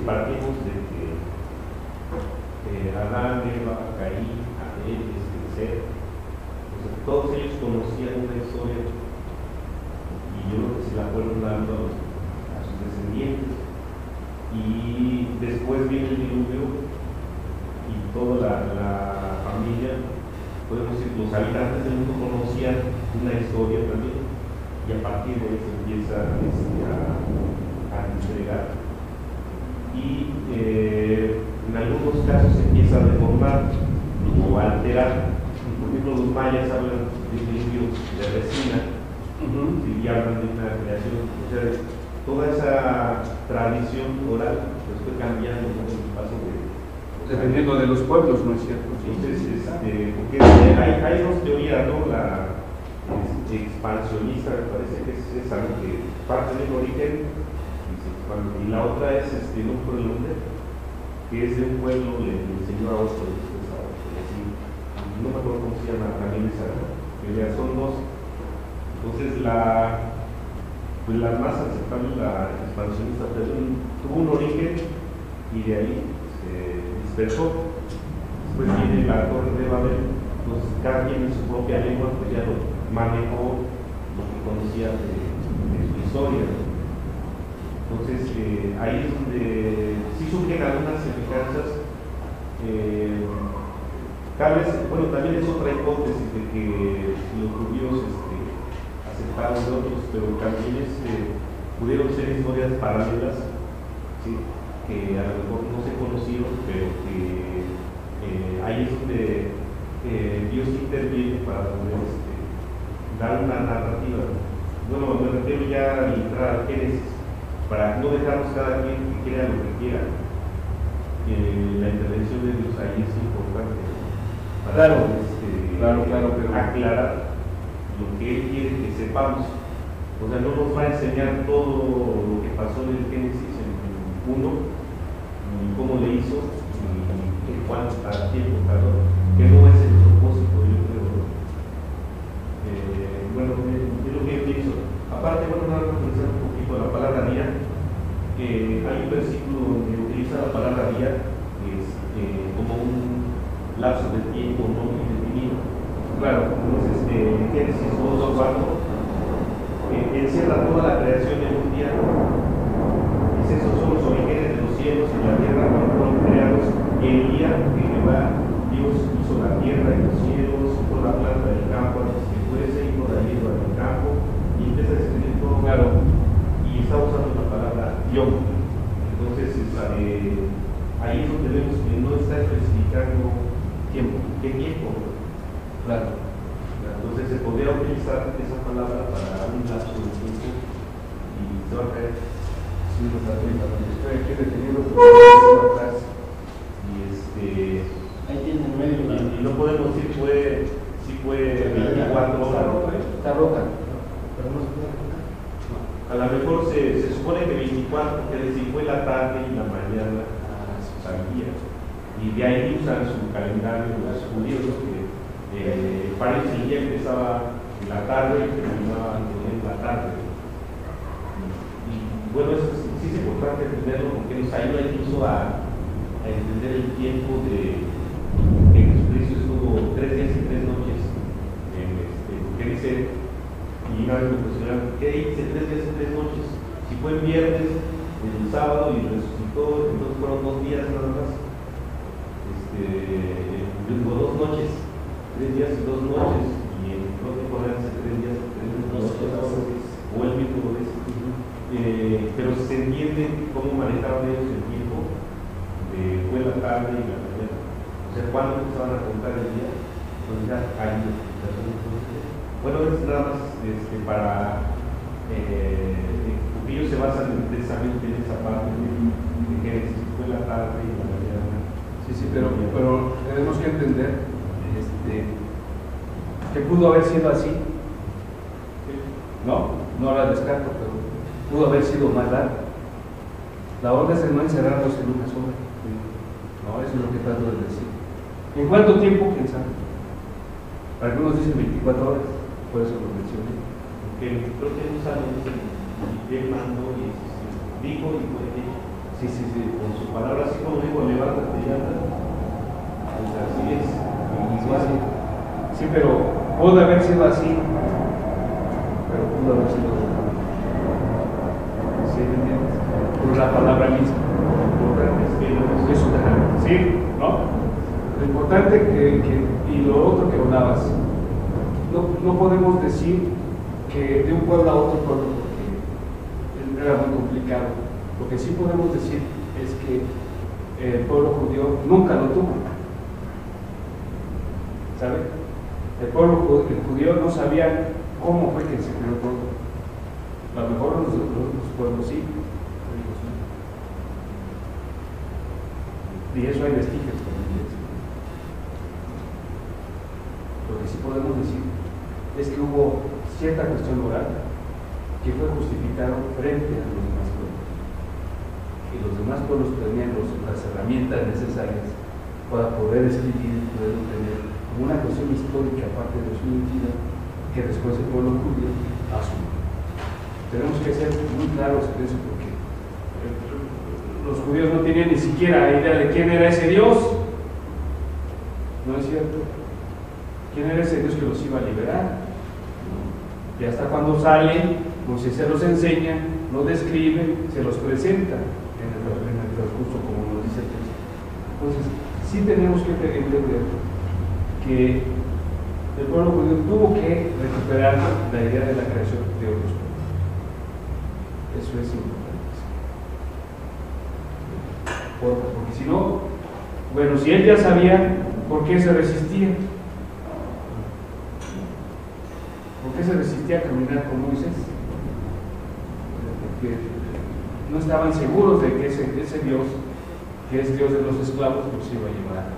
si partimos de que Adán, Eva, Caín, Abel, Seth, todos ellos conocían una historia y yo creo que se la fueron dando a sus descendientes, y después viene el diluvio y toda la familia, podemos decir, los habitantes del mundo conocían una historia también, y a partir de eso empieza a entregar, y en algunos casos empieza a deformar o a alterar. Por ejemplo, los mayas hablan de un diluvio de resina, y hablan de una creación, o sea, toda esa tradición oral pues fue cambiando con el paso de... Dependiendo de los pueblos, ¿no es cierto? Entonces, porque hay dos teorías, ¿no? La expansionista, me parece que es algo que parte del origen, y la otra es no por el nombre, que es de un pueblo, le enseñó a otro, así, no me acuerdo cómo se llama también esa teoría, son dos. Entonces pues la más aceptable, la expansionista, tuvo un origen y de ahí se dispersó. Después viene la Torre de Babel, entonces cada quien en su propia lengua pues ya lo manejó, lo que conocía de su historia. Entonces ahí es donde sí surgen algunas semejanzas. Tal vez, bueno, también es otra hipótesis de que los judíos aceptaron de otros, pero también pudieron ser historias paralelas, ¿sí? Que a lo mejor no se conocieron, pero que ahí es donde Dios interviene para poder dar una narrativa. Bueno, me refiero ya a entrar al Génesis, para no dejarnos cada quien que crea lo que quiera. La intervención de Dios ahí es importante, para claro, pero aclarar lo que Él quiere que sepamos. O sea, no nos va a enseñar todo lo que pasó en el Génesis en uno, ni cómo le hizo, ni en cuánto tiempo tardó, que no es el propósito, yo creo. Bueno, es lo que yo pienso. Aparte, bueno, nada más pensar un poquito la palabra día. Hay un versículo donde utiliza la palabra día como un lapso de tiempo no indefinido. Claro, entonces Génesis 2:4 encierra toda la creación en un día. Dice, esos son los orígenes de los cielos y la tierra cuando fueron creados el día que Jehová Dios hizo la tierra y los cielos, toda la planta del campo antes que fuese, y toda la hierba del campo, y empieza a escribir todo claro, y está usando la palabra Yom. Entonces ahí es donde vemos que no está especificando tiempo. ¿Qué tiempo? Claro. Entonces se podría utilizar esa palabra para un lapso de tiempo y se va a caer. Sí, no está bien, estoy aquí detenido atrás. Y ahí tiene en medio y no podemos decir si fue 24 horas. Está rota. Pero no se puede tocar. A lo mejor se supone que 24, quiere decir fue la tarde y la mañana al día. Y de ahí usan su calendario los judíos, que para ellos el día empezaba en la tarde y terminaba en la tarde. Y bueno, eso sí es importante entenderlo porque nos ayuda incluso a entender el tiempo de que Jesucristo estuvo 3 días y 3 noches. Porque dice, y una vez me cuestionaron, ¿qué dice 3 días y 3 noches? Si fue el viernes, el sábado y resucitó, entonces fueron 2 días nada más. Luego 2 noches, 3 días y 2 noches, y en el próximo hace 3 días y 3 noches, o el mismo de pero se entiende cómo manejaban ellos el tiempo, fue la tarde y la mañana. O sea, ¿cuándo empezaban a contar el día? Entonces ya hay bueno, es nada más para porque ellos se basan precisamente en esa parte de que fue la tarde y la mañana. Sí, pero tenemos que entender que pudo haber sido así, no la descarto, pero pudo haber sido más largo. La onda es de no encerrarnos en una sola. No, eso es lo que trato de decir. ¿En cuánto tiempo? ¿Quién sabe? Algunos dicen 24 horas, por eso lo mencioné. Porque creo que no saben, él mandó y dijo y fue hecho. Sí, sí, sí. Con su palabra, así como dijo, levántate y anda. Pues así es. Sí, pero pudo haber sido así, pero pudo haber sido de otra manera. ¿Sí me entiendes? Por la palabra misma. Eso sí, ¿no? Lo importante y lo otro que hablabas, no podemos decir que de un pueblo a otro pueblo porque era muy complicado. Lo que sí podemos decir es que el pueblo judío nunca lo tuvo. ¿Sabe? El pueblo judío no sabía cómo fue que se creó el pueblo. A lo mejor los pueblos sí. Y eso hay vestigios también. Lo que sí podemos decir es que hubo cierta cuestión oral que fue justificado frente a los demás pueblos. Y los demás pueblos tenían las herramientas necesarias para poder escribir y poder obtener una cuestión histórica aparte de su identidad que después el pueblo judío asumió. Tenemos que ser muy claros en eso porque los judíos no tenían ni siquiera idea de quién era ese Dios. ¿No es cierto? ¿Quién era ese Dios que los iba a liberar? Y hasta cuando salen, Moisés se los enseña, los describe, se los presenta en el transcurso, como nos dice el texto. Entonces, sí tenemos que entender que el pueblo judío tuvo que recuperar la idea de la creación de otros pueblos. Eso es importante. Porque si no, bueno, si él ya sabía, ¿por qué se resistía? ¿Por qué se resistía a caminar con Moisés? Porque no estaban seguros de que ese Dios, que es Dios de los esclavos, los iba a llevar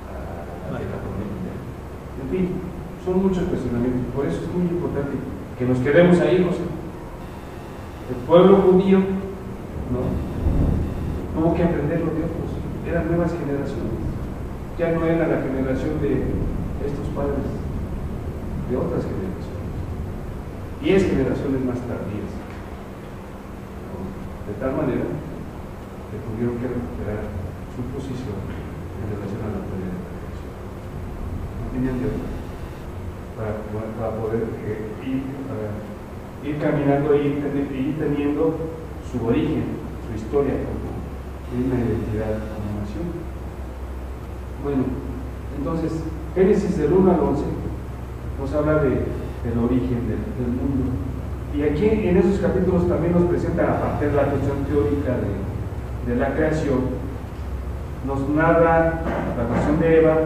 a la tierra prometida. En fin, son muchos cuestionamientos. Por eso es muy importante que nos quedemos ahí, José. El pueblo judío, ¿no?, tuvo que aprenderlo de otros. Eran nuevas generaciones. Ya no era la generación de estos padres, de otras generaciones. 10 generaciones más tardías. De tal manera que tuvieron que recuperar su posición en relación a la teoría de la creación. No tenían de otra para poder ir caminando y ir teniendo su origen, su historia como una identidad como nación. Bueno, entonces, Génesis del 1 al 11 nos habla del origen del mundo. Y aquí en esos capítulos también nos presenta, aparte de la cuestión teórica de la creación, nos narra la cuestión de Eva,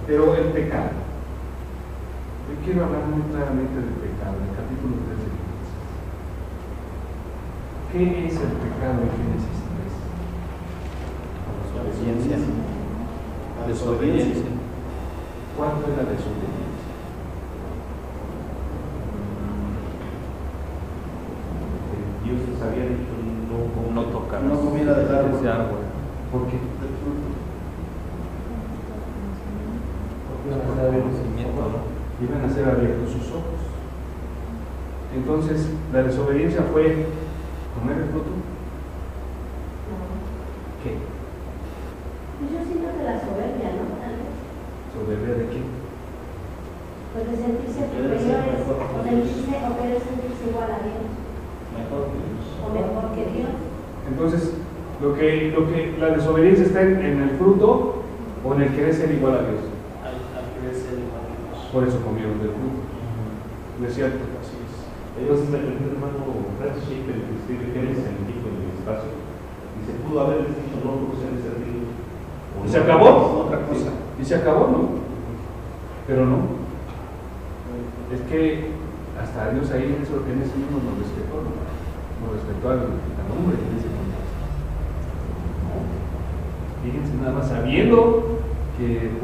pero el pecado. Yo quiero hablar muy claramente del pecado, en el capítulo 3 de Génesis. ¿Qué es el pecado en Génesis 3? Desobediencia. Desobediencia. ¿Cuánto es la desobediencia? Dios les había dicho No tocar. No comiera del árbol. Ese árbol. ¿Por qué? Del fruto. Conocimiento, ¿no? Iban a ser abiertos sus ojos. Entonces, la desobediencia fue comer el fruto. ¿Qué? Pues yo siento que la soberbia, ¿no? Tal vez. ¿Soberbia de qué? Pues de sentirse superiores, o querer sentirse igual a Dios, Mejor que Dios. o mejor que Dios. Entonces, lo que la desobediencia está en el fruto o en el querer ser igual a Dios. Al querer ser igual que Dios. Por eso comieron del fruto. ¿No es cierto? Así es. Entonces, el hermano Francis Schaeffer, que escribe Génesis en el tiempo y en el espacio, dice: pudo haberles dicho no proceder de servir. ¿Y se acabó? Otra cosa. ¿Y se acabó? No. Pero no. Es que hasta Dios ahí en ese mismo nos respetó, ¿no? Nos respetó al hombre en ese contexto. Fíjense, nada más sabiendo que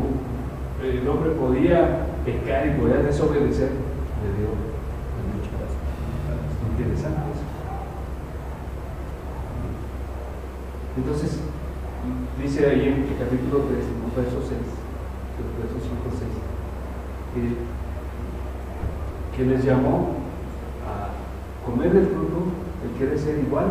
el hombre podía pecar y podía desobedecer, le dio mucho caso. Interesante eso. Entonces, dice ahí en el capítulo 3, verso 6, versos 5 6, que les llamó a comer del fruto, el querer ser igual